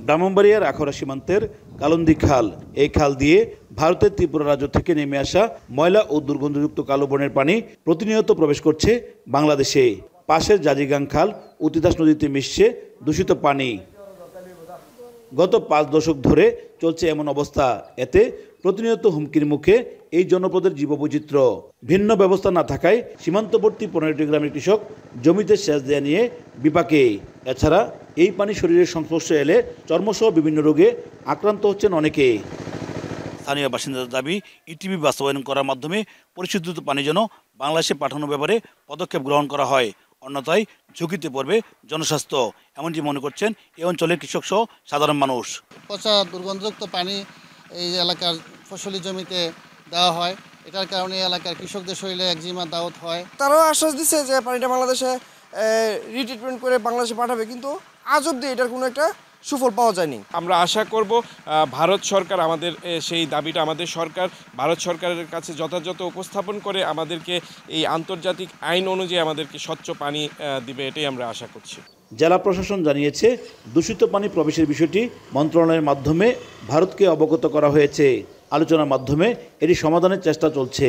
ব্রাহ্মণবাড়িয়ার আখাউড়া সীমান্তের কালন্দী খাল। এই খাল দিয়ে ভারতের ত্রিপুরা রাজ্য থেকে নেমে আসা ময়লা ও দুর্গন্ধযুক্ত কালো বনের পানি প্রতিনিয়ত প্রবেশ করছে বাংলাদেশে। পাশের জাজিগাং খাল ও তিতাস নদীতে মিশছে দূষিত পানি। গত ৫ দশক ধরে চলছে এমন অবস্থা। এতে প্রতিনিয়ত হুমকির মুখে এই জনপদের জীববৈচিত্র্য। ভিন্ন ব্যবস্থা না থাকায় সীমান্তবর্তী ১৫টি গ্রামের কৃষক জমিতে সেচ দেয়া নিয়ে বিপাকে। এছাড়া এই পানি শরীরের সংস্পর্শে এলে চর্মসহ বিভিন্ন রোগে আক্রান্ত হচ্ছেন অনেকে। স্থানীয় বাসিন্দাদের দাবি, ইটিপি বাস্তবায়ন করার মাধ্যমে পরিশোধিত পানি যেন বাংলাদেশে পাঠানোর ব্যাপারে পদক্ষেপ গ্রহণ করা হয়, অন্যথায় ঝুঁকিতে পড়বে জনস্বাস্থ্য, এমনটি মনে করছেন এই অঞ্চলের কৃষক সহ সাধারণ মানুষ। পচা দুর্গন্ধযুক্ত পানি এই এলাকার ফসলি জমিতে দেওয়া হয়, এটার কারণে এলাকার কৃষকদের শরীরে একজিমা দাউত হয়। তারাও আশ্বাস দিচ্ছে যে পানিটা বাংলাদেশে রিট্রিটমেন্ট করে বাংলাদেশে পাঠাবে, কিন্তু আজ অব্দি এটার কোনো একটা সুফল পাওয়া যায়নি। আমরা আশা করব ভারত সরকার আমাদের সেই দাবিটা আমাদের সরকার ভারত সরকারের কাছে যথাযথ উপস্থাপন করে আমাদেরকে এই আন্তর্জাতিক আইন অনুযায়ী আমাদেরকে স্বচ্ছ পানি দিবে, এটাই আমরা আশা করছি। জেলা প্রশাসন জানিয়েছে, দূষিত পানি প্রবেশের বিষয়টি মন্ত্রণালয়ের মাধ্যমে ভারতকে অবগত করা হয়েছে। আলোচনার মাধ্যমে এটি সমাধানের চেষ্টা চলছে।